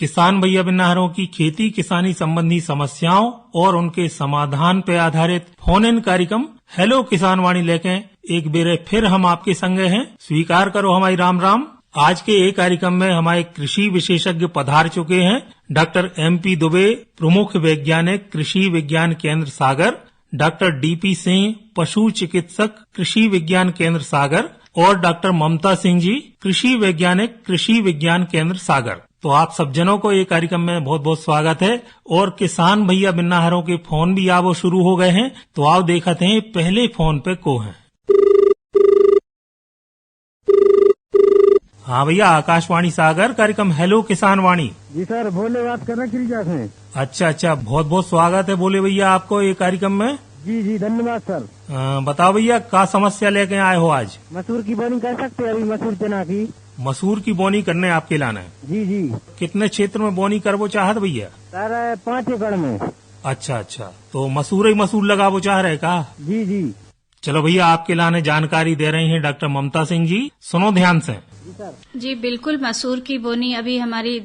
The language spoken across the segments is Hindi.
किसान भैया बिन्नाहरों की खेती किसानी संबंधी समस्याओं और उनके समाधान पे आधारित फोन इन कार्यक्रम हेलो किसान वाणी लेके एक बेरे फिर हम आपके संगे हैं। स्वीकार करो हमारी राम राम। आज के एक कार्यक्रम में हमारे कृषि विशेषज्ञ पधार चुके हैं। डॉक्टर MP दुबे, प्रमुख वैज्ञानिक कृषि विज्ञान केंद्र सागर, डॉक्टर DP सिंह, पशु चिकित्सक कृषि विज्ञान केंद्र सागर और डॉक्टर ममता सिंह जी, कृषि वैज्ञानिक कृषि विज्ञान केंद्र सागर। तो आप सब जनों को ये कार्यक्रम में बहुत बहुत स्वागत है। और किसान भैया बिन्नाहरों के फोन भी आवो शुरू हो गए हैं, तो आओ देखते हैं पहले फोन पे को है। हाँ भैया, आकाशवाणी सागर कार्यक्रम हेलो किसान वाणी। जी सर, बोले बात करना गिरिजा से। अच्छा, बहुत बहुत स्वागत है बोले भैया आपको ये कार्यक्रम में। जी धन्यवाद सर। बताओ भैया क्या समस्या लेके आए हो आज? मसूर की बोनी कर सकते हैं अभी, मसूर चना की। मसूर की बोनी करने आपके लाना है? जी। कितने क्षेत्र में बोनी करवो चाहत भैया? सर 5 एकड़ में। अच्छा, तो मसूर ही मसूर लगावो चाह रहे का? जी। चलो भैया, आपके लाने जानकारी दे रही हैं डॉक्टर ममता सिंह जी, सुनो ध्यान से। जी बिल्कुल, मसूर की बोनी अभी हमारी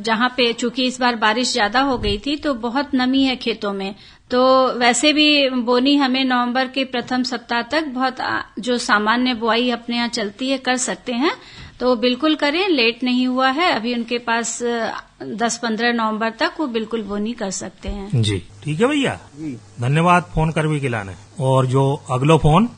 जहाँ पे चूंकि इस बार बारिश ज्यादा हो गई थी तो बहुत नमी है खेतों में, तो वैसे भी बोनी हमें नवंबर के प्रथम सप्ताह तक बहुत जो सामान्य बुआई अपने यहाँ चलती है कर सकते हैं, तो बिल्कुल करें। लेट नहीं हुआ है अभी, उनके पास 10-15 नवंबर तक वो बिल्कुल बोनी कर सकते हैं। जी ठीक है भैया जी, धन्यवाद फोन करने के लाने। और जो अगलो फोन।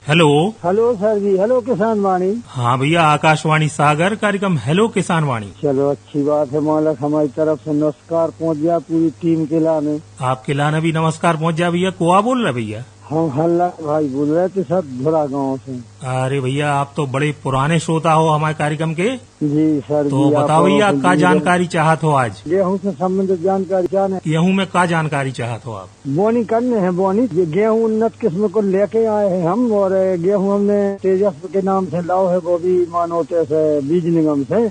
हेलो सर जी, हेलो किसान वाणी। हाँ भैया, आकाशवाणी सागर कार्यक्रम हेलो किसान वाणी। चलो अच्छी बात है, मालक हमारी तरफ से नमस्कार पहुंच गया पूरी टीम के लाने। आपके लाने भी नमस्कार पहुंच जाए भैया। कोआ बोल रहे भैया? हम हल्ला भाई बोल रहे थे सर, धुरा गाँव से। अरे भैया, आप तो बड़े पुराने श्रोता हो हमारे कार्यक्रम के। जी सर। तो बताओ भैया, क्या जानकारी चाहत हो आज? गेहूँ से संबंधित जानकारी चाहते। गेहूँ में क्या जानकारी चाहत हो आप? बोनी करने हैं, बोनी गेहूँ उन्नत किस्म को लेके आए हैं हम, और गेहूँ हमने तेजस के नाम से लाओ है, वो भी मानो से बीज निगम से।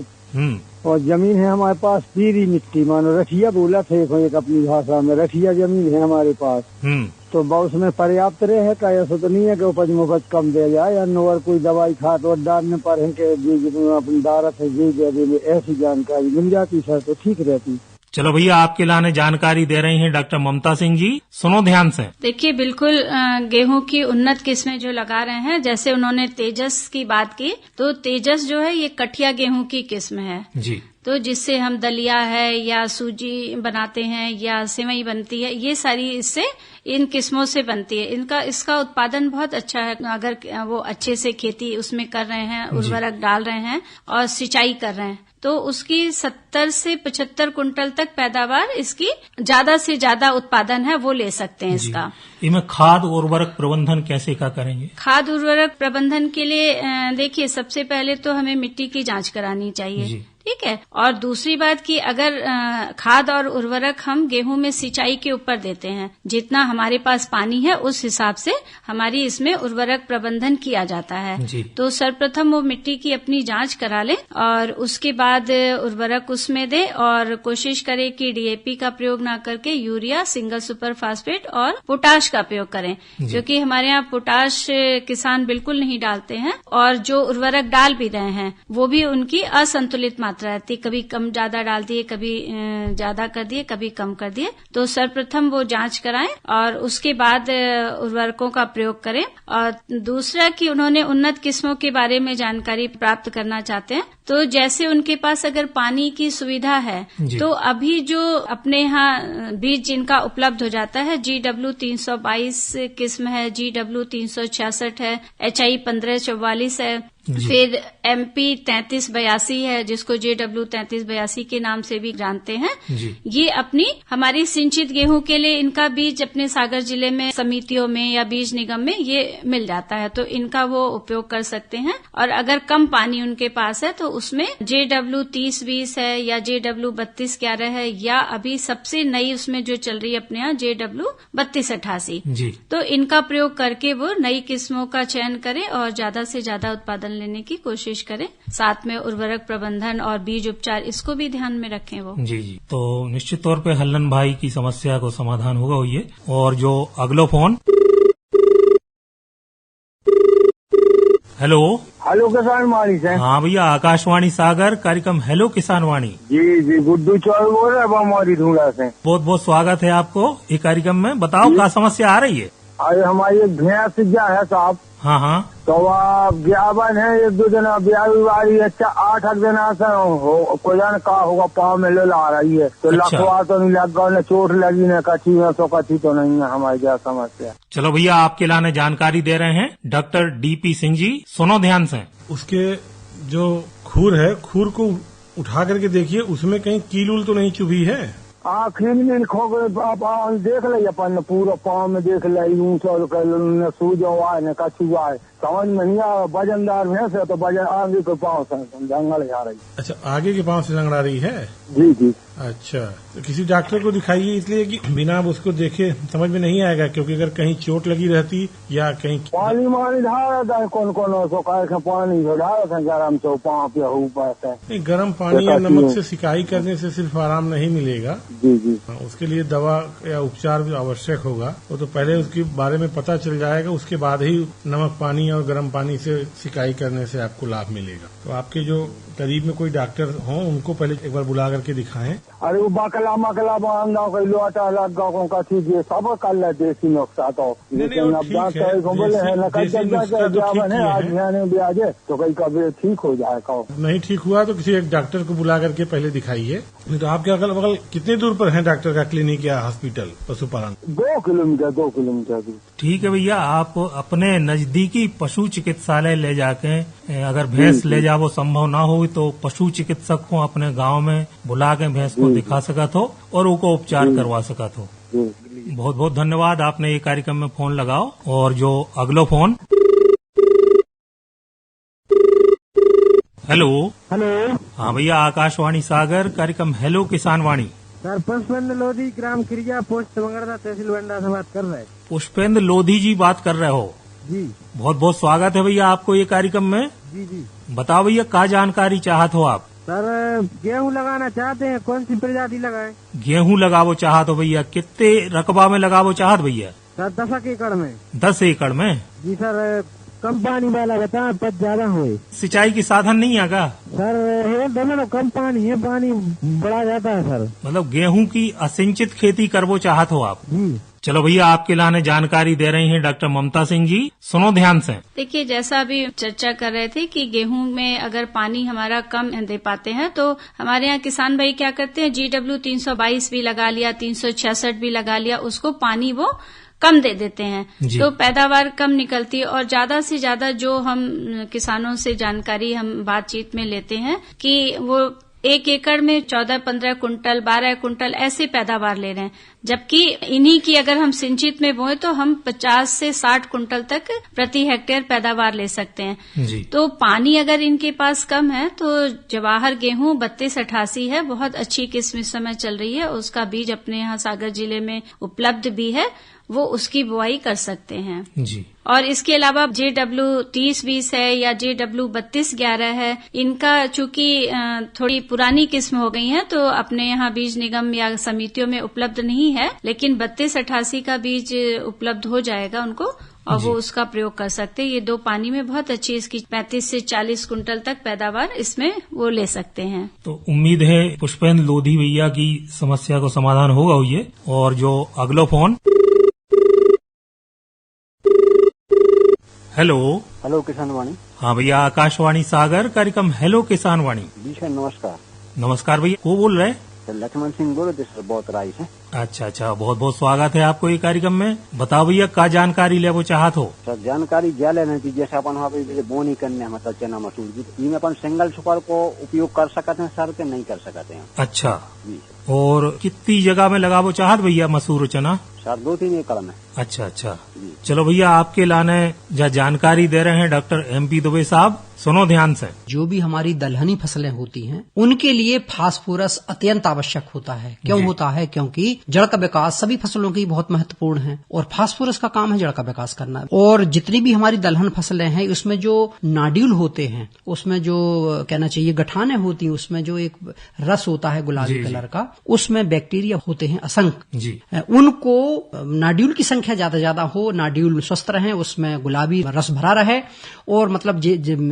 और जमीन है हमारे पास पीरी मिट्टी, मानो रठिया बोला थे एक अपनी भाषा में, रठिया जमीन है हमारे पास। तो उसमें पर्याप्त रहे का, ऐसा तो नहीं है कि उपज मुपज कम दे जाए या और कोई दवाई खाद और डालने पर है कि बीज अपनी दारत है जी, ऐसी जानकारी मिल जाती सर तो ठीक रहती। चलो भैया, आपके लाने जानकारी दे रही हैं डॉक्टर ममता सिंह जी, सुनो ध्यान से। देखिए बिल्कुल, गेहूं की उन्नत किस्में जो लगा रहे हैं, जैसे उन्होंने तेजस की बात की, तो तेजस जो है ये कठिया गेहूं की किस्म है जी। तो जिससे हम दलिया है या सूजी बनाते हैं या सेवई बनती है, ये सारी इससे इन किस्मों से बनती है। इसका उत्पादन बहुत अच्छा है अगर वो अच्छे से खेती उसमें कर रहे हैं, उर्वरक डाल रहे हैं और सिंचाई कर रहे हैं, तो उसकी 70 से 75 कुंटल तक पैदावार, इसकी ज्यादा से ज्यादा उत्पादन है वो ले सकते हैं इसका। इनमें खाद उर्वरक प्रबंधन कैसे क्या करेंगे? खाद उर्वरक प्रबंधन के लिए देखिए, सबसे पहले तो हमें मिट्टी की जांच करानी चाहिए, ठीक है। और दूसरी बात कि अगर खाद और उर्वरक हम गेहूं में सिंचाई के ऊपर देते हैं, जितना हमारे पास पानी है उस हिसाब से हमारी इसमें उर्वरक प्रबंधन किया जाता है। तो सर्वप्रथम वो मिट्टी की अपनी जांच करा ले और उसके बाद उर्वरक उसमें दे, और कोशिश करे कि DAP का प्रयोग ना करके यूरिया, सिंगल सुपर फास्फेट और पोटाश का प्रयोग करें, क्योंकि हमारे यहाँ पोटाश किसान बिल्कुल नहीं डालते हैं, और जो उर्वरक डाल भी रहे हैं वो भी उनकी असंतुलित मात्रा रहती, कभी कम ज्यादा डाल दिए, कभी ज्यादा कर दिए, कभी कम कर दिए। तो सर्वप्रथम वो जांच कराएं और उसके बाद उर्वरकों का प्रयोग करें। और दूसरा कि उन्होंने उन्नत किस्मों के बारे में जानकारी प्राप्त करना चाहते हैं, तो जैसे उनके पास अगर पानी की सुविधा है तो अभी जो अपने यहाँ बीज जिनका उपलब्ध हो जाता है, GW 322 किस्म है, GW 366 है, HI 1544 है, फिर MP 3382 है, जिसको JW 3382 के नाम से भी जानते हैं। ये अपनी हमारी सिंचित गेहूं के लिए इनका बीज अपने सागर जिले में समितियों में या बीज निगम में ये मिल जाता है, तो इनका वो उपयोग कर सकते हैं। और अगर कम पानी उनके पास है तो उसमें JW 3020 है या JW 3211 है, या अभी सबसे नई उसमें जो चल रही है अपने यहाँ JW 3288, तो इनका प्रयोग करके वो नई किस्मों का चयन करें और ज्यादा से ज्यादा उत्पादन लेने की कोशिश करें। साथ में उर्वरक प्रबंधन और बीज उपचार, इसको भी ध्यान में रखें वो। जी। तो निश्चित तौर पे हल्लन भाई की समस्या को समाधान होगा ये। और जो अगलो फोन। हेलो हेलो किसान वाणी से। हाँ भैया, आकाशवाणी सागर, कार्यक्रम हेलो किसान वाणी। जी गुड्डू चौल बोल रहे बमौरी धूड़ा से। बहुत बहुत स्वागत है आपको ये कार्यक्रम में। बताओ क्या समस्या आ रही है? अरे हमारी एक भैंस क्या है साहब। हाँ तो वह ब्यावन है, 1-2 दिन ब्यावी वाली। अच्छा 8 दिन से कोई जान का होगा, पाँव में ले ला रही है। तो लखवा तो नहीं लग गया, चोट लगी न कच्ची में, तो कच्ची तो नहीं है हमारी क्या समस्या। चलो भैया, आपके लाने जानकारी दे रहे हैं डॉक्टर DP सिंह जी, सुनो ध्यान से। उसके जो खूर है, खूर को उठा करके देखिए, उसमें कहीं कील उल तो नहीं चुभी है? खीन खो गए, आप देख ली अपन पूरा पाँव में देख ली, ऊँचा सूज हुआ है न कछु हुआ है, समझ में नहीं आ। वजनदार भैंस है तो वजन आगे के पाँव से जंगल जा रही। अच्छा, आगे के पाँव से लंगड़ा रही है? जी। अच्छा, तो किसी डॉक्टर को दिखाइए, इसलिए कि बिना उसको देखे समझ में नहीं आएगा, क्योंकि अगर कहीं चोट लगी रहती या कहीं पानी मानी ढाल कौन पानी ढाल गरम से पाँव पे ऊपर से। गर्म पानी या नमक से सिकाई करने से सिर्फ आराम नहीं मिलेगा। जी। उसके लिए दवा या उपचार भी आवश्यक होगा। वो तो पहले उसके बारे में पता चल जाएगा, उसके बाद ही नमक पानी और गर्म पानी से सिकाई करने से आपको लाभ मिलेगा। तो आपके जो करीब में कोई डॉक्टर हो, उनको पहले एक बार बुला करके दिखाएं। अरे वो बकला मकला बांधा कोई लोटा लग गया का चीज सब कर ले देसी नुस्खा तो। लेकिन अब डॉक्टर को बोले है न कई आज मैंने ब्याज तो कई कभी ठीक हो जाएगा। नहीं ठीक हुआ तो किसी एक डॉक्टर को बुला करके पहले दिखाइए। नहीं तो आपके अगल बगल कितने दूर पर है डॉक्टर का क्लिनिक या हॉस्पिटल पशुपालन? 2 किलोमीटर दूर। ठीक है भैया, आप अपने नजदीकी पशु चिकित्सालय ले जाके, अगर भैंस ले जाओ संभव ना हो तो पशु चिकित्सक को अपने गांव में बुला के भैंस को दिखा सकत हो और उनको उपचार करवा सकत हो। बहुत बहुत धन्यवाद, आपने ये कार्यक्रम में फोन लगाओ। और जो अगलो फोन। हेलो। हाँ भैया, आकाशवाणी सागर, कार्यक्रम हेलो किसान वाणी। सर पुष्पेंद्र लोधी, ग्राम खिरिया, पोस्ट मंगरदा, तहसील बंडा से बात कर रहे हैं। पुष्पेंद्र लोधी जी बात कर रहे हो? जी। बहुत बहुत स्वागत है भैया आपको ये कार्यक्रम में। जी। बताओ भैया, क्या जानकारी चाहत हो आप? सर गेहूं लगाना चाहते हैं, कौन सी प्रजाति लगाएं? गेहूं लगावो चाहत हो भैया? कितने रकबा में लगावो चाहत भैया? सर 10 एकड़ में। 10 एकड़ में? जी सर, कम पानी वाला बता, पद ज्यादा हुए। सिंचाई की साधन नहीं आगा? सर दोनों कम पानी है, पानी बड़ा जाता है सर। मतलब गेहूं की असिंचित खेती करवो चाहत हो आप? जी। चलो भैया, आपके लाने जानकारी दे रही हैं डॉक्टर ममता सिंह जी, सुनो ध्यान से। देखिए, जैसा अभी चर्चा कर रहे थे कि गेहूं में अगर पानी हमारा कम दे पाते हैं तो हमारे यहाँ किसान भाई क्या करते हैं, GW 322 भी लगा लिया, 366 भी लगा लिया, उसको पानी वो कम दे देते हैं तो पैदावार कम निकलती है। और ज्यादा से ज्यादा जो हम किसानों से जानकारी हम बातचीत में लेते हैं कि वो 1 एकड़ में 14-15 कुंटल, 12 कुंटल ऐसे पैदावार ले रहे हैं, जबकि इन्हीं की अगर हम सिंचित में बोए तो हम 50 से 60 कुंटल तक प्रति हेक्टेयर पैदावार ले सकते हैं। जी। तो पानी अगर इनके पास कम है तो जवाहर गेहूं 3288 है, बहुत अच्छी किस्म इस समय चल रही है, उसका बीज अपने यहाँ सागर जिले में उपलब्ध भी है, वो उसकी बुआई कर सकते हैं। जी। और इसके अलावा JW 3020 है या JW 3211 है, इनका चूंकि थोड़ी पुरानी किस्म हो गई है तो अपने यहाँ बीज निगम या समितियों में उपलब्ध नहीं है, लेकिन 3288 का बीज उपलब्ध हो जाएगा उनको और वो उसका प्रयोग कर सकते हैं। ये 2 पानी में बहुत अच्छी, इसकी 35 से 40 कुंटल तक पैदावार इसमें वो ले सकते हैं। तो उम्मीद है पुष्पेंद्र लोधी भैया की समस्या को समाधान होगा हुई। और जो अगलो फोन। हेलो किसान वाणी। हाँ भैया, आकाशवाणी सागर, कार्यक्रम हेलो किसान वाणी। जी सर नमस्कार। नमस्कार भैया, को बोल रहे? सर लक्ष्मण सिंह बोल रहे सर, बहुत राय से। अच्छा, बहुत बहुत स्वागत है आपको ये कार्यक्रम में। बताओ भैया, क्या जानकारी ले वो चाहत हो? सर जानकारी ज्या लेना थी, जैसे अपन वहाँ पे बोनी करने मतलब चना मसूर की, इनमें अपन सिंगल सुपर को उपयोग कर सकते हैं सर, के नहीं कर सकते हैं? अच्छा जी। और कितनी जगह में लगावो चाहत भैया मसूर चना? सर 2-3 एकड़ में। अच्छा। चलो भैया, आपके लाने जानकारी दे रहे हैं डॉक्टर MP दुबे साहब, सुनो ध्यान से। जो भी हमारी दलहनी फसलें होती हैं उनके लिए फास्फोरस अत्यंत आवश्यक होता है। क्यों होता है? क्योंकि जड़ का विकास सभी फसलों की बहुत महत्वपूर्ण है और फास्फोरस का काम है जड़ का विकास करना। और जितनी भी हमारी दलहन फसलें हैं उसमें जो नाड्यूल होते हैं, उसमें जो कहना चाहिए गठाने होती है, उसमें जो एक रस होता है गुलाबी कलर का, उसमें बैक्टीरिया होते हैं असंख्य। उनको नाड्यूल की संख्या ज्यादा हो, नाड्यूल स्वस्थ रहे, उसमें गुलाबी रस भरा रहे और मतलब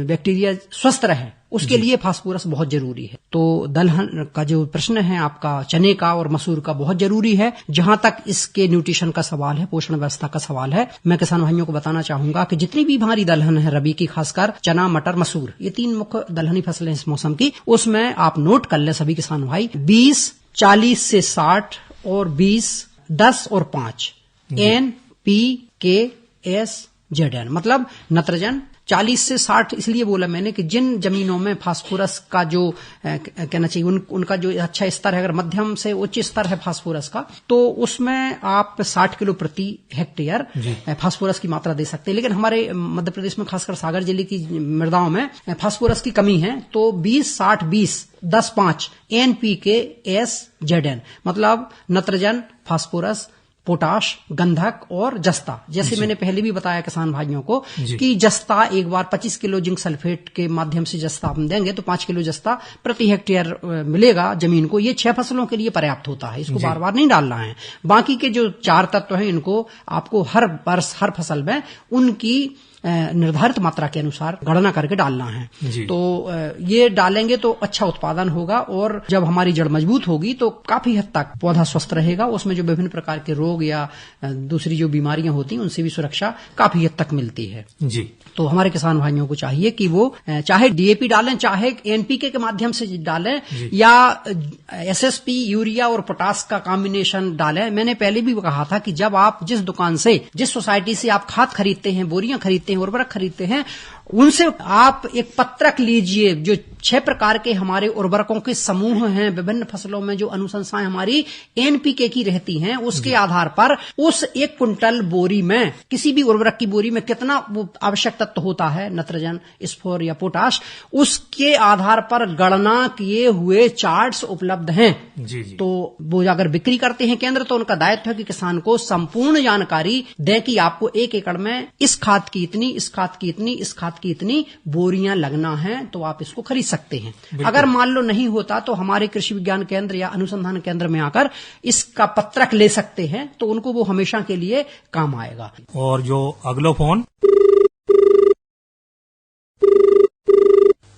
बैक्टीरिया स्वस्थ रहे, उसके लिए फास्फोरस बहुत जरूरी है। तो दलहन का जो प्रश्न है आपका, चने का और मसूर का बहुत जरूरी है। जहां तक इसके न्यूट्रिशन का सवाल है, पोषण व्यवस्था का सवाल है, मैं किसान भाइयों को बताना चाहूंगा कि जितनी भी हमारी दलहन है रबी की, खासकर चना, मटर, मसूर, ये 3 मुख्य दलहनी फसलें इस मौसम की, उसमें आप नोट कर लें सभी किसान भाई, 20, 40 से 60 और 20, 10 और 5 NPK-S-ZN, मतलब नत्रजन। 40 से 60 इसलिए बोला मैंने कि जिन जमीनों में फास्फोरस का जो कहना चाहिए उनका जो अच्छा स्तर है, अगर मध्यम से उच्च स्तर है फास्फोरस का, तो उसमें आप 60 किलो प्रति हेक्टेयर फास्फोरस की मात्रा दे सकते हैं। लेकिन हमारे मध्य प्रदेश में खासकर सागर जिले की मृदाओं में फास्फोरस की कमी है, तो 20, 60, 20, 10, 5 NPK-S-ZN, मतलब नत्रजन, फास्फोरस, पोटाश, गंधक और जस्ता। जैसे मैंने पहले भी बताया किसान भाइयों को कि जस्ता एक बार 25 किलो जिंक सल्फेट के माध्यम से जस्ता हम देंगे तो 5 किलो जस्ता प्रति हेक्टेयर मिलेगा जमीन को। ये 6 फसलों के लिए पर्याप्त होता है, इसको बार बार नहीं डालना है। बाकी के जो 4 तत्व हैं इनको आपको हर वर्ष हर फसल में उनकी निर्धारित मात्रा के अनुसार गणना करके डालना है। तो ये डालेंगे तो अच्छा उत्पादन होगा और जब हमारी जड़ मजबूत होगी तो काफी हद तक पौधा स्वस्थ रहेगा। उसमें जो विभिन्न प्रकार के रोग या दूसरी जो बीमारियां होती हैं उनसे भी सुरक्षा काफी हद तक मिलती है। जी। तो हमारे किसान भाइयों को चाहिए कि वो चाहे डीएपी डालें, चाहे एनपीके के माध्यम से डालें या एसएसपी, यूरिया और पोटास का कॉम्बिनेशन डालें। मैंने पहले भी कहा था कि जब आप जिस दुकान से, जिस सोसाइटी से आप खाद खरीदते हैं, बोरियां खरीदते हैं, उर्वरक खरीदते हैं, उनसे आप एक पत्रक लीजिए। जो 6 प्रकार के हमारे उर्वरकों के समूह हैं विभिन्न फसलों में, जो अनुशंसाएं हमारी एनपीके की रहती हैं, उसके आधार पर उस 1 कुंटल बोरी में, किसी भी उर्वरक की बोरी में कितना वो आवश्यक तत्व होता है, नत्रजन, स्फोर या पोटाश, उसके आधार पर गणना किए हुए चार्ट्स उपलब्ध हैं। तो वो अगर बिक्री करते हैं केंद्र, तो उनका दायित्व है कि किसान को संपूर्ण जानकारी दें कि आपको 1 एकड़ में इस खाद की इतनी, इस खाद की इतनी, इस खाद की इतनी बोरियां लगना है, तो आप इसको खरीद सकते हैं। अगर मान लो नहीं होता तो हमारे कृषि विज्ञान केंद्र या अनुसंधान केंद्र में आकर इसका पत्रक ले सकते हैं, तो उनको वो हमेशा के लिए काम आएगा। और जो अगला फोन,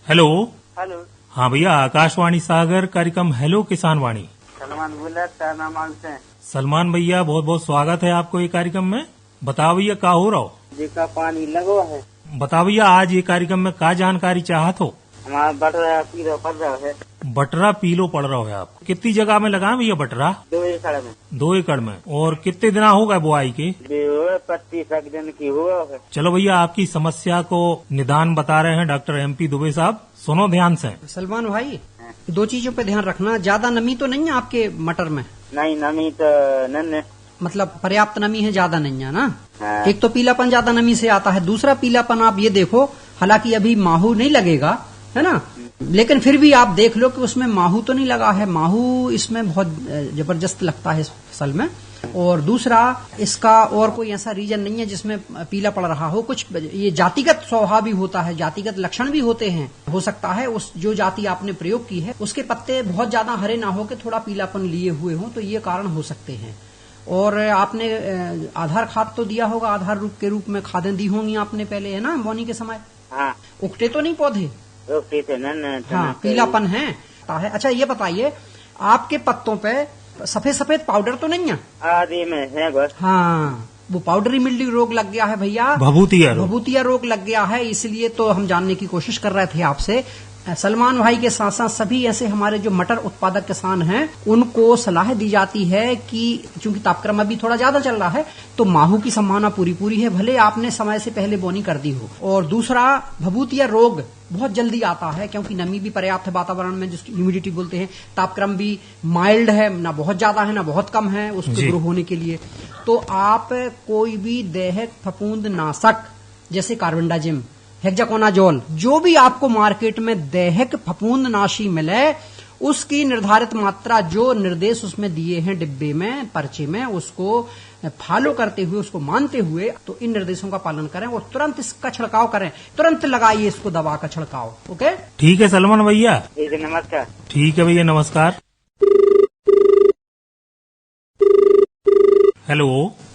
हेलो। हाँ भैया, आकाशवाणी सागर कार्यक्रम हेलो किसान वाणी। सलमान बोला, क्या नाम मांगते हैं? सलमान भैया, बहुत बहुत स्वागत है आपको ये कार्यक्रम में। बताओ भैया क्या हो रहा हो? जी का पानी लगो है। बताओ भैया, आज ये कार्यक्रम में क्या जानकारी चाहत हो? हमारा बटरा पीलो पड़ रहा है। बटरा पीलो पड़ रहा है आपको? कितनी जगह में लगा भैया बटरा? 2 एकड़ में। 2 एकड़ में। और कितने दिन होगा बुआई के? 25 दिन की हुआ है। चलो भैया, आपकी समस्या को निदान बता रहे हैं डॉक्टर MP दुबे साहब, सुनो ध्यान से। सलमान भाई, 2 चीजों पे ध्यान रखना। ज्यादा नमी तो नहीं है आपके मटर में? नहीं, नमी तो नहीं, मतलब पर्याप्त नमी है, ज्यादा नहीं है ना? एक तो पीलापन ज्यादा नमी से आता है, दूसरा पीलापन आप ये देखो, हालांकि अभी माहू नहीं लगेगा, है ना, लेकिन फिर भी आप देख लो कि उसमें माहू तो नहीं लगा है। माहू इसमें बहुत जबरदस्त लगता है इस फसल में। और दूसरा, इसका और कोई ऐसा रीजन नहीं है जिसमें पीला पड़ रहा हो। कुछ ये जातिगत स्वभाव भी होता है, जातिगत लक्षण भी होते हैं। हो सकता है उस जो जाति आपने प्रयोग की है उसके पत्ते बहुत ज्यादा हरे ना हो के थोड़ा पीलापन लिए हुए हों, तो ये कारण हो सकते हैं। और आपने आधार खाद तो दिया होगा, आधार रूप के रूप में खादें दी होंगी आपने पहले, है ना, बोनी के समय? हाँ। उगते तो नहीं पौधे? उगते तो नहीं। हाँ, पीलापन है। अच्छा ये बताइए, आपके पत्तों पे सफेद सफेद पाउडर तो नहीं है? आदि में है बस। हाँ, वो पाउडरी मिल्ड्यू रोग लग गया है भैया, भभूतिया रोग लग गया है। इसलिए तो हम जानने की कोशिश कर रहे थे आपसे। सलमान भाई के साथ साथ सभी ऐसे हमारे जो मटर उत्पादक किसान हैं उनको सलाह दी जाती है कि चूंकि तापक्रम अभी थोड़ा ज्यादा चल रहा है तो माहू की संभावना पूरी है, भले आपने समय से पहले बोनी कर दी हो। और दूसरा, भभूतिया रोग बहुत जल्दी आता है क्योंकि नमी भी पर्याप्त है वातावरण में, जिसकी ह्यूमिडिटी बोलते हैं। तापक्रम भी माइल्ड है, ना बहुत ज्यादा है ना बहुत कम है उसको ग्रो होने के लिए। तो आप कोई भी दैहिक फफूंद नाशक जैसे कार्बेंडाजिम, हेक्साकोनाजोल, जो भी आपको मार्केट में दैहिक फफूंदनाशी मिले, उसकी निर्धारित मात्रा, जो निर्देश उसमें दिए हैं डिब्बे में, पर्चे में, उसको फॉलो करते हुए, उसको मानते हुए, तो इन निर्देशों का पालन करें और तुरंत इसका छिड़काव करें। तुरंत लगाइए इसको दवा का छिड़काव। ओके, ठीक है सलमान भैया। नमस्कार। ठीक है भैया, नमस्कार। हेलो।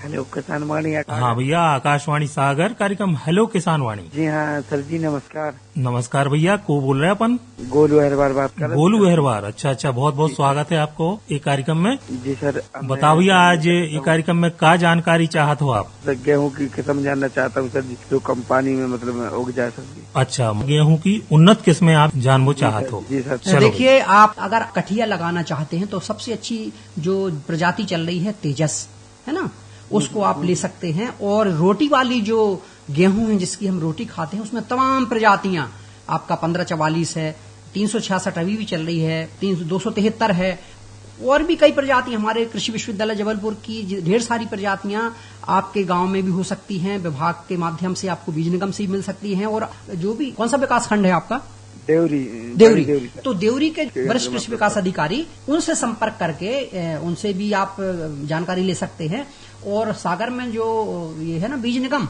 हेलो किसान वाणी। हाँ भैया, आकाशवाणी सागर, कार्यक्रम हेलो किसान वाणी। जी हाँ सर जी, नमस्कार। नमस्कार भैया, को बोल रहे हैं अपन? गोलू अहरवार बात कर रहे हैं। गोलू अहरवार, अच्छा, बहुत बहुत स्वागत है आपको ये कार्यक्रम में। जी सर। बताओ भैया, आज ये कार्यक्रम में क्या जानकारी चाहत हो आप? गेहूं की किस्म जानना चाहता हूँ सर जी, जो कम पानी में मतलब उग जाए सर जी। अच्छा, गेहूं की उन्नत किस्में आप जानना चाहत हो? जी सर। देखिए, आप अगर कठिया लगाना चाहते हैं तो सबसे अच्छी जो प्रजाति चल रही है तेजस, है ना, उसको आप ले सकते हैं। और रोटी वाली जो गेहूं है जिसकी हम रोटी खाते हैं, उसमें तमाम प्रजातियां, आपका 1544 है, 366 अभी भी चल रही है, 273 है, और भी कई प्रजाति हमारे कृषि विश्वविद्यालय जबलपुर की ढेर सारी प्रजातियां आपके गांव में भी हो सकती हैं। विभाग के माध्यम से आपको बीज निगम से मिल सकती हैं। और जो भी, कौन सा विकास खंड है आपका? देवरी। तो देवरी के वरिष्ठ कृषि विकास अधिकारी, उनसे संपर्क करके उनसे भी आप जानकारी ले सकते हैं। और सागर में जो ये है ना बीज निगम,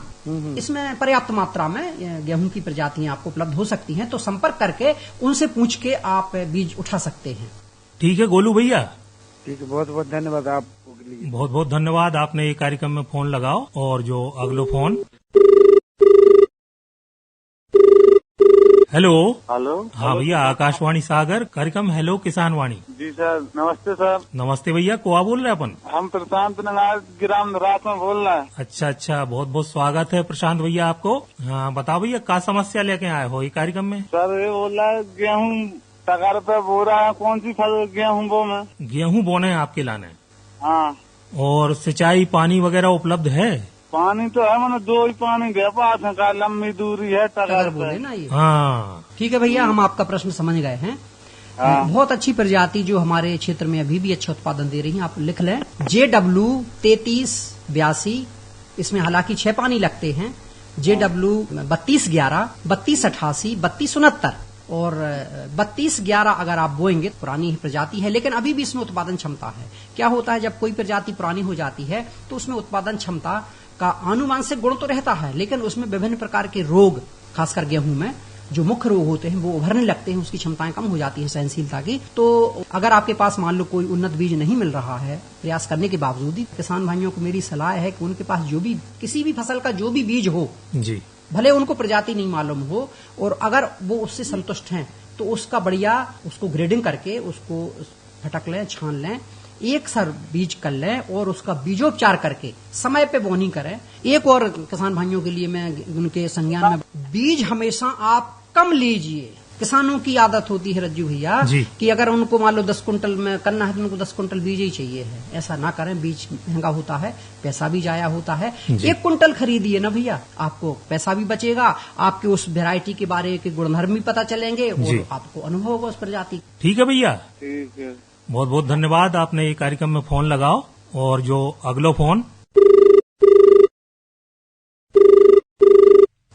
इसमें पर्याप्त मात्रा में गेहूं की प्रजातियां आपको उपलब्ध हो सकती हैं। तो संपर्क करके उनसे पूछ के आप बीज उठा सकते हैं। ठीक है गोलू भैया। ठीक है, बहुत बहुत धन्यवाद आपको। बहुत बहुत धन्यवाद, आपने ये कार्यक्रम में फोन लगाओ। और जो अगलो फोन, हेलो। हाँ भैया, आकाशवाणी सागर, कार्यक्रम हेलो किसान वाणी। जी सर, नमस्ते सर। नमस्ते भैया, को बोल रहे अपन? हम प्रशांत नगर ग्राम रात में बोल रहे हैं। अच्छा, बहुत बहुत स्वागत है प्रशांत भैया आपको। हाँ बताओ भैया, क्या समस्या लेके आए हो ये कार्यक्रम में? सर ये बोल रहा है गेहूँ टकार पे बो रहा है, कौन सी फसल गेहूँ बो में? गेहूँ बोने हैं आपके लाने? हाँ। और सिंचाई पानी वगैरह उपलब्ध है? पानी तो है, मैंने 2 ही पानी दे पास है, का लंबी दूरी है टकार बोले ना ये। हाँ ठीक है भैया, हम आपका प्रश्न समझ गए हैं। बहुत अच्छी प्रजाति जो हमारे क्षेत्र में अभी भी अच्छा उत्पादन दे रही है, आप लिख लें JW 3382। इसमें हालांकि 6 पानी लगते हैं। JW 3211, 3288, 3269 और 3211 अगर आप बोएंगे, पुरानी प्रजाति है लेकिन अभी भी इसमें उत्पादन क्षमता है। क्या होता है, जब कोई प्रजाति पुरानी हो जाती है तो उसमें उत्पादन क्षमता का आनुवांशिक गुण तो रहता है, लेकिन उसमें विभिन्न प्रकार के रोग, खासकर गेहूं में जो मुख्य रोग होते हैं वो उभरने लगते हैं, उसकी क्षमताएं कम हो जाती है सहनशीलता की। तो अगर आपके पास मान लो कोई उन्नत बीज नहीं मिल रहा है, प्रयास करने के बावजूद ही, किसान भाइयों को मेरी सलाह है कि उनके पास जो भी किसी भी फसल का जो भी बीज हो जी, भले उनको प्रजाति नहीं मालूम हो, और अगर वो उससे संतुष्ट हैं तो उसका बढ़िया उसको ग्रेडिंग करके उसको फटक लें, छान लें, एक सर बीज कर लें और उसका बीजोपचार करके समय पे बोनी करें। एक और किसान भाइयों के लिए मैं उनके संज्ञान में, बीज हमेशा आप कम लीजिए। किसानों की आदत होती है रज्जू भैया कि अगर उनको मान लो 10 कुंटल में करना है तो उनको 10 कुंटल बीज ही चाहिए है। ऐसा ना करें, बीज महंगा होता है, पैसा भी जाया होता है। 1 कुंटल खरीदिए ना भैया, आपको पैसा भी बचेगा, आपके उस वैरायटी के बारे के गुणधर्म भी पता चलेंगे और आपको अनुभव होगा उस प्रजाति। ठीक है भैया, ठीक है, बहुत बहुत धन्यवाद, आपने ये कार्यक्रम में फोन लगाओ। और जो अगलो फोन,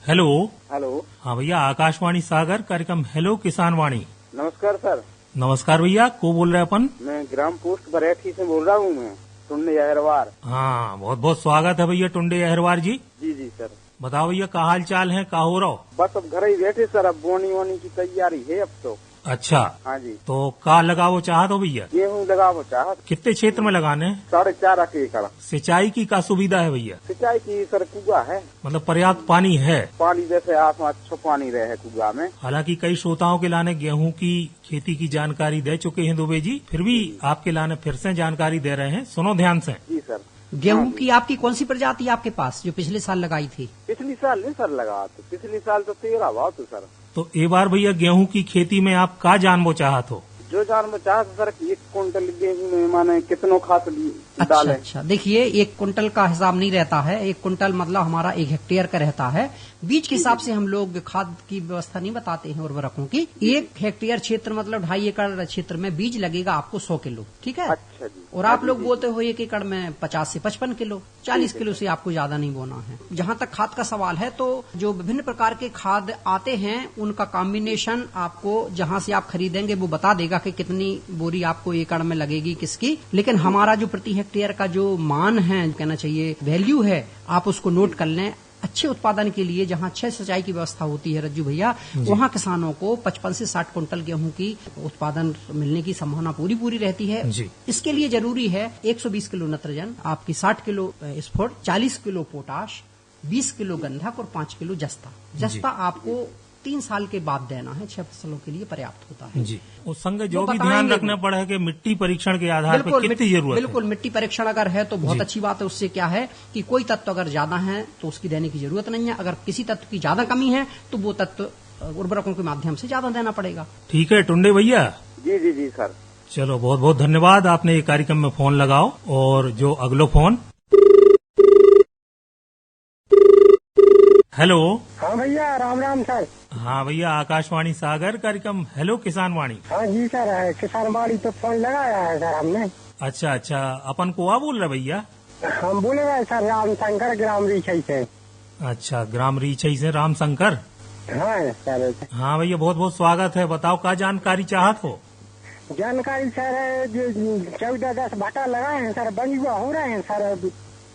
हेलो। हाँ भैया, आकाशवाणी सागर, कार्यक्रम हेलो किसान वाणी। नमस्कार सर। नमस्कार भैया, को बोल रहे अपन? मैं ग्राम पोस्ट बरेठी से बोल रहा हूँ, मैं टुंडे अहरवार। हाँ, बहुत बहुत स्वागत है भैया टुंडे अहरवार जी। जी सर। बताओ भैया, क्या हाल चाल है, क्या हो रहा हो? बस अब घर ही बैठे सर, अब बोनी वोनी की तैयारी है अब तो। अच्छा, हाँ जी। तो का लगावो चाहत हो भैया? गेहूँ लगावो चाहत। कितने क्षेत्र में लगाने हैं? 4.5 एकड़। सिंचाई की क्या सुविधा है भैया? सिंचाई की सर कुआ है, मतलब पर्याप्त पानी है? पानी जैसे आसमान अच्छा पानी रहे कुआ में। हालांकि कई श्रोताओं के लाने गेहूं की खेती की जानकारी दे चुके हैं दुबे जी, फिर भी आपके लाने फिर से जानकारी दे रहे हैं, सुनो ध्यान से। जी सर। गेहूं की आपकी कौन सी प्रजाति आपके पास जो पिछले साल लगाई थी? पिछली साल नहीं सर लगा, तो पिछली साल तो 13 भाव तो सर। तो एक बार भैया गेहूं की खेती में आप क्या जानबो चाहत हो? जो जानबो चाहत सर, 1 कुंटल गेहूं में माने कितनो खाद डालें? अच्छा, देखिए 1 कुंटल का हिसाब नहीं रहता है। 1 कुंटल मतलब हमारा 1 हेक्टेयर का रहता है। बीज के हिसाब से हम लोग खाद की व्यवस्था नहीं बताते हैं उर्वरकों की। 1 हेक्टेयर क्षेत्र मतलब 2.5 एकड़ क्षेत्र में बीज लगेगा आपको 100 किलो, ठीक है? अच्छा जी। और आप लोग बोलते हो 1 एकड़ में 50 से 55 किलो, 40 किलो से आपको ज्यादा नहीं बोना है। जहाँ तक खाद का सवाल है, तो जो विभिन्न प्रकार के खाद आते हैं उनका कॉम्बिनेशन आपको जहाँ से आप खरीदेंगे वो बता देगा कि कितनी बोरी आपको एकड़ में लगेगी किसकी। लेकिन हमारा जो प्रति हेक्टेयर का जो मान है, कहना चाहिए वैल्यू है, आप उसको नोट कर लें। अच्छे उत्पादन के लिए जहाँ अच्छे सिंचाई की व्यवस्था होती है रज्जू भैया, वहाँ किसानों को 55 से 60 कुंटल गेहूं की उत्पादन मिलने की संभावना पूरी रहती है। इसके लिए जरूरी है 120 किलो नत्रजन, आपकी 60 किलो स्फोट, 40 किलो पोटाश, 20 किलो गंधक और 5 किलो जस्ता। जस्ता आपको 3 साल के बाद देना है, 6 फसलों के लिए पर्याप्त होता है जी। उस संग जो भी ध्यान रखना पड़े कि मिट्टी परीक्षण के आधार पर कितनी जरूरत है। बिल्कुल, मिट्टी परीक्षण अगर है तो बहुत अच्छी बात है। उससे क्या है कि कोई तत्व अगर ज्यादा है तो उसकी देने की जरूरत नहीं है, अगर किसी तत्व की ज्यादा कमी है तो वो तत्व उर्वरकों के माध्यम से ज्यादा देना पड़ेगा। ठीक है टुंडे भैया। जी जी जी सर। चलो बहुत बहुत धन्यवाद, आपने ये कार्यक्रम में फोन लगाओ। और जो अगलो फोन। हेलो। हाँ भैया, राम राम सर। हाँ भैया, आकाशवाणी सागर कार्यक्रम हेलो किसान वाणी। हाँ जी सर, किसान वाणी तो फोन लगाया है सर हमने। अच्छा, अपन को बोल रहे भैया? हम बोले रहे सर रामशंकर ग्राम रीछई से। अच्छा, ग्राम रीछई से रामशंकर। हाँ सर। हाँ भैया, बहुत बहुत स्वागत है। बताओ क्या जानकारी चाहत हो? जानकारी सर, जो 14-10 भाटा लगाए हैं सर, बंजुआ हो रहे हैं सर,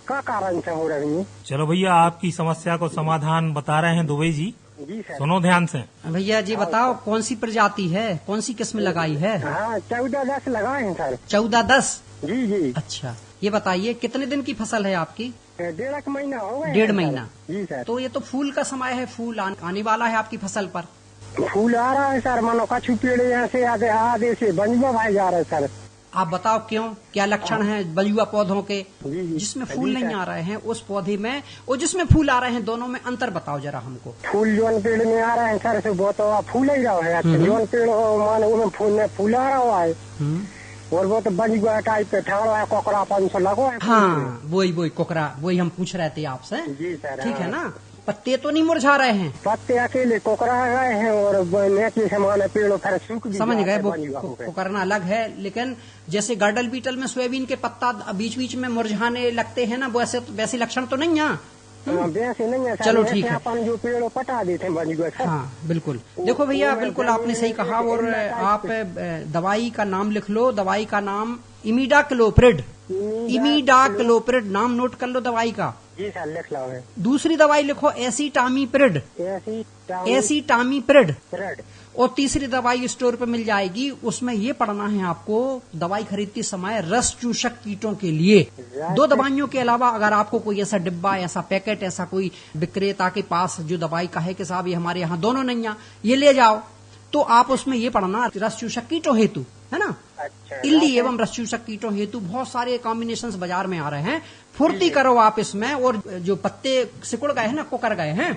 क्या कारण से हो रही है? चलो भैया, आपकी समस्या को समाधान बता रहे हैं दुबे जी। जी सर। सुनो ध्यान से। भैया जी बताओ, कौन सी प्रजाति है, कौन सी किस्म लगाई है? हाँ 14-10 लगाए हैं सर। 14-10? जी जी। अच्छा, ये बताइए कितने दिन की फसल है आपकी? 1.5 महीना हो गया। 1.5 महीना? जी सर। तो ये तो फूल का समय है, फूल आने वाला है आपकी फसल पर। फूल आ रहा है सर, मानो कछु पेड़ यहाँ से आधे से बंजुआ भाई जा रहा है सर। आप बताओ क्यों, क्या लक्षण है बंजुआ पौधों के? जिसमें फूल नहीं आ रहे हैं उस पौधे में और जिसमें फूल आ रहे हैं, दोनों में अंतर बताओ जरा हमको। फूल जो पेड़ में आ रहे हैं सर से वो तो फूल ही रहा है, जो पेड़ मानो उसमें फूल आ रहा है और वो तो बंजुआ टाइप पे ठहरा है, कोकरापन से लगो है। हाँ वही कोकरा, वही हम पूछ रहे थे आपसे। जी सर। ठीक है ना, पत्ते तो नहीं मुरझा रहे हैं? पत्ते अकेले कोकरा गए हैं और नीचे से माने पेड़ों फिर सूख भी समझ गए, वो कोकरना अलग है। लेकिन जैसे गार्डल बीटल में सोयाबीन के पत्ता बीच बीच में मुरझाने लगते हैं ना, वैसे लक्षण तो नहीं है? वैसे नहीं है। चलो ठीक है, अपन जो पेड़ पटा देते हैं बंजुआ। हाँ बिल्कुल। देखो भैया, बिल्कुल आपने सही कहा। और आप दवाई का नाम लिख लो, दवाई का नाम इमिडाक्लोप्रिड। इमिडाक्लोप्रिड नाम नोट कर लो दवाई का। जी सर, लिख लो। दूसरी दवाई लिखो एसीटामीप्रिड। एसीटामीप्रिड। और तीसरी दवाई स्टोर पे मिल जाएगी, उसमें ये पढ़ना है आपको दवाई खरीदते समय रस चूषक कीटों के लिए। 2 दवाइयों के अलावा अगर आपको कोई ऐसा डिब्बा, ऐसा पैकेट, ऐसा कोई विक्रेता के पास जो दवाई का है कि साहब ये हमारे यहाँ दोनों नहीं है, ये ले जाओ, तो आप उसमें ये पढ़ना रस चूषक कीटों हेतु, है ना। अच्छा। इल्ली एवं रस चूषक कीटों हेतु बहुत सारे कॉम्बिनेशंस बाजार में आ रहे हैं। फुर्ती करो आप इसमें। और जो पत्ते सिकुड़ गए हैं ना, कुकर गए हैं,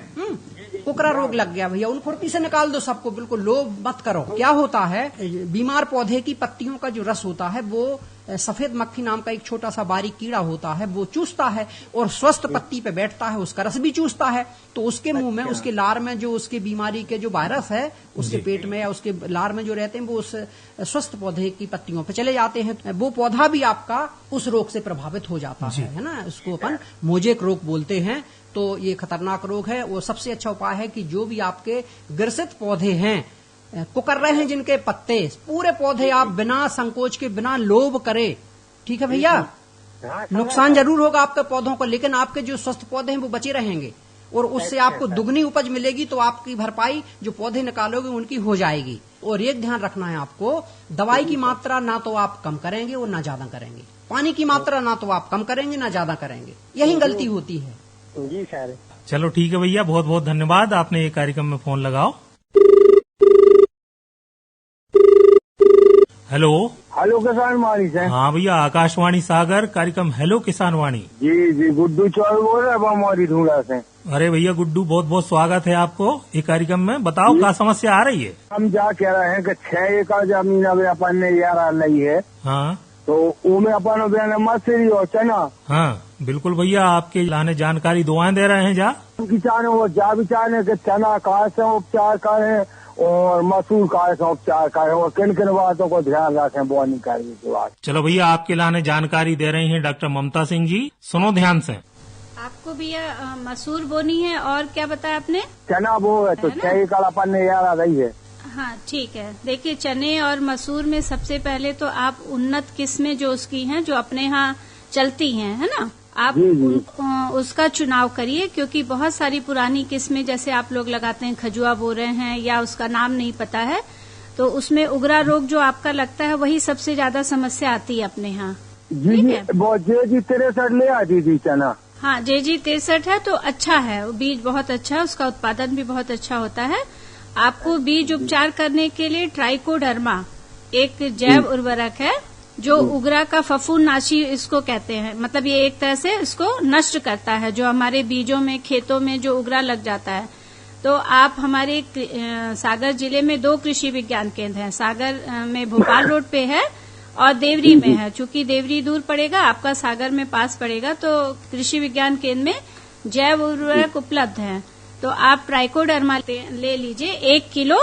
कुकरा रोग लग गया भैया, उन फुर्ती से निकाल दो सबको, बिल्कुल लोभ मत करो। क्या होता है, बीमार पौधे की पत्तियों का जो रस होता है वो सफेद मक्खी नाम का एक छोटा सा बारीक कीड़ा होता है, वो चूसता है और स्वस्थ पत्ती पे बैठता है, उसका रस भी चूसता है। तो उसके मुंह में, उसके लार में जो उसके बीमारी के जो वायरस है, उसके पेट में या उसके लार में जो रहते हैं, वो उस स्वस्थ पौधे की पत्तियों पे चले जाते हैं। वो पौधा भी आपका उस रोग से प्रभावित हो जाता है ना। इसको अपन मोजेक रोग बोलते हैं। तो ये खतरनाक रोग है। वो सबसे अच्छा उपाय है कि जो भी आपके ग्रसित पौधे हैं, कुकर रहे हैं जिनके पत्ते, पूरे पौधे आप बिना संकोच के, बिना लोभ करे, ठीक है भैया, नुकसान जरूर होगा आपके पौधों को, लेकिन आपके जो स्वस्थ पौधे हैं वो बचे रहेंगे और उससे आपको दुगनी उपज मिलेगी। तो आपकी भरपाई जो पौधे निकालोगे उनकी हो जाएगी। और एक ध्यान रखना है आपको, दवाई की मात्रा ना तो आप कम करेंगे और ना ज्यादा करेंगे। पानी की मात्रा ना तो आप कम करेंगे ना ज्यादा करेंगे, यही गलती होती है। जी सर। चलो ठीक है भैया, बहुत बहुत धन्यवाद, आपने ये कार्यक्रम में फोन लगाओ। हेलो। हेलो किसान वाणी से। हाँ भैया, आकाशवाणी सागर कार्यक्रम हेलो किसान वाणी। जी गुड्डू चौल बोल रहे बमौरी धूड़ा से। अरे भैया गुड्डू, बहुत बहुत स्वागत है आपको ये कार्यक्रम में। बताओ क्या समस्या आ रही है? हम जा कह रहे हैं कि 6 एकड़ जमीन अभी अपन ने यार ली है। हाँ, तो उनमें अपन मछली और चना। हाँ बिल्कुल भैया, आपके लाने जानकारी दुआएं दे रहे हैं। जा किसान वो जा भी चाहे कि चना का से उपचार करें और मसूर का से उपचार करें और किन किन बातों को ध्यान रखें बोनी करने के बाद। चलो भैया, आपके लाने जानकारी दे रही हैं डॉक्टर ममता सिंह जी, सुनो ध्यान से। आपको भैया मसूर बोनी है और क्या बताया आपने? चना वो है, तो 6 एकड़ अपन ने यार रही है। हाँ ठीक है। देखिए, चने और मसूर में सबसे पहले तो आप उन्नत किस्में जो उसकी हैं, जो अपने यहाँ चलती हैं, है ना, आप उसका चुनाव करिए, क्योंकि बहुत सारी पुरानी किस्में जैसे आप लोग लगाते हैं खजुआ बो रहे हैं या उसका नाम नहीं पता है, तो उसमें उगरा रोग जो आपका लगता है वही सबसे ज्यादा समस्या आती है अपने यहाँ। जी जी, JG 63 ले आती थी चना। हाँ, JG 63 है तो अच्छा है, बीज बहुत अच्छा है, उसका उत्पादन भी बहुत अच्छा होता है। आपको बीज उपचार करने के लिए ट्राइकोडर्मा एक जैव उर्वरक है जो उगरा का फफूंदनाशी इसको कहते हैं, मतलब ये एक तरह से इसको नष्ट करता है जो हमारे बीजों में खेतों में जो उगरा लग जाता है। तो आप हमारे सागर जिले में 2 कृषि विज्ञान केंद्र हैं, सागर में भोपाल रोड पे है और देवरी में है। चूंकि देवरी दूर पड़ेगा, आपका सागर में पास पड़ेगा, तो कृषि विज्ञान केंद्र में जैव उर्वरक उपलब्ध है। तो आप ट्राइकोडर्मा ले लीजिए, 1 किलो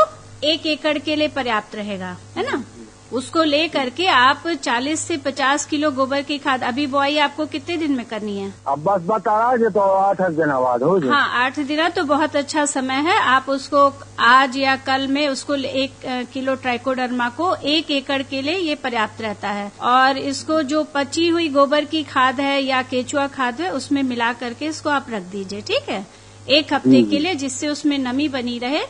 1 एकड़ के लिए पर्याप्त रहेगा, है ना। उसको ले करके आप 40 से 50 किलो गोबर की खाद, अभी बुआई आपको कितने दिन में करनी है? अब बस बता रहा है तो 8 दिन बाद हो जाए। हाँ, 8 दिन तो बहुत अच्छा समय है। आप उसको आज या कल में उसको 1 किलो ट्राइकोडर्मा को 1 एकड़ के लिए ये पर्याप्त रहता है। और इसको जो पची हुई गोबर की खाद है या केचुआ खाद है उसमें मिला करके इसको आप रख दीजिए, ठीक है, 1 हफ्ते के लिए, जिससे उसमें नमी बनी रहे।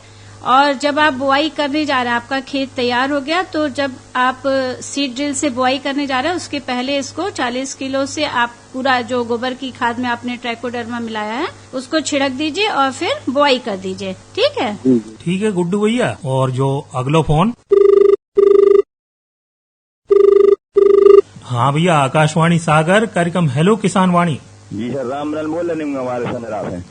और जब आप बुआई करने जा रहे हैं, आपका खेत तैयार हो गया, तो जब आप सीड ड्रिल से बुआई करने जा रहे हैं उसके पहले इसको 40 किलो से आप पूरा जो गोबर की खाद में आपने ट्राइकोडर्मा मिलाया है उसको छिड़क दीजिए और फिर बुआई कर दीजिए, ठीक है। ठीक है गुड्डू भैया। और जो अगला फोन, हाँ भैया, आकाशवाणी सागर कार्यक्रम हेलो किसान वाणी। जी सर, रामलाल बोल रहे हैं हमारे संग्राम है।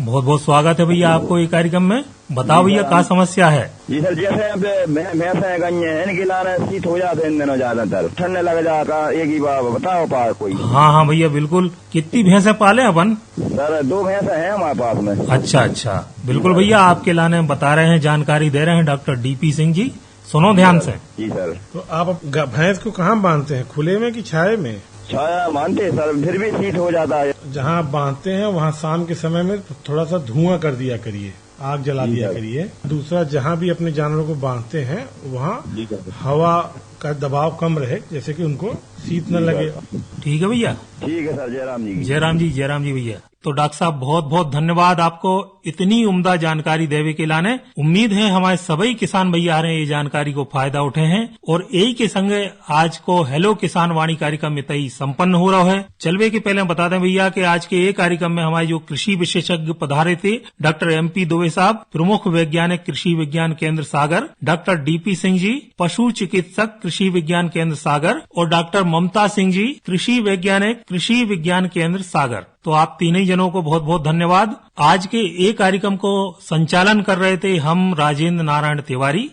बहुत बहुत स्वागत है भैया आपको ये कार्यक्रम में। बताओ भैया क्या समस्या है? जी सर, जैसे भैंसे गई हैं, इनके लाने शीत हो जाते हैं इन दिनों, ज्यादातर ठंड लग जाता, एक ही बार बताओ पास कोई। हाँ हाँ भैया बिल्कुल। कितनी भैंसे पाले अपन? सर 2 भैंसे हैं हमारे पास में। अच्छा अच्छा, बिल्कुल भैया आपके लाने बता रहे हैं, जानकारी दे रहे हैं डॉक्टर DP सिंह जी, सुनो ध्यान से। जी सर। तो आप भैंस को कहाँ बांधते हैं, खुले में कि छाये में? छाया मानते हैं सर, फिर भी शीत हो जाता है। जहाँ आप बांधते हैं वहाँ शाम के समय में थोड़ा सा धुआं कर दिया करिए, आग जला दिया करिए। दूसरा, जहाँ भी अपने जानवरों को बांधते हैं वहाँ हवा का दबाव कम रहे, जैसे कि उनको शीत न लगे। ठीक है भैया। ठीक है सर, जयराम जी। जयराम जी, जयराम जी भैया। तो डॉक्टर साहब बहुत बहुत धन्यवाद आपको इतनी उम्दा जानकारी देवे के लाने। उम्मीद है हमारे सभी किसान भैया आ रहे हैं ये जानकारी को फायदा उठे हैं। और यही के संगे आज को हेलो किसान वाणी कार्यक्रम में तई संपन्न हो रहा है। चलवे के पहले बता दें भैया कि आज के ये कार्यक्रम में हमारे जो कृषि विशेषज्ञ पधारे थे, डॉक्टर MP दुबे साहब, प्रमुख वैज्ञानिक कृषि विज्ञान केंद्र सागर, डॉक्टर DP सिंह जी, पशु चिकित्सक कृषि विज्ञान केंद्र सागर, और डॉक्टर ममता सिंह जी, कृषि वैज्ञानिक कृषि विज्ञान केंद्र सागर। तो आप तीनों जनों को बहुत बहुत धन्यवाद। आज के एक कार्यक्रम को संचालन कर रहे थे हम राजेंद्र नारायण तिवारी।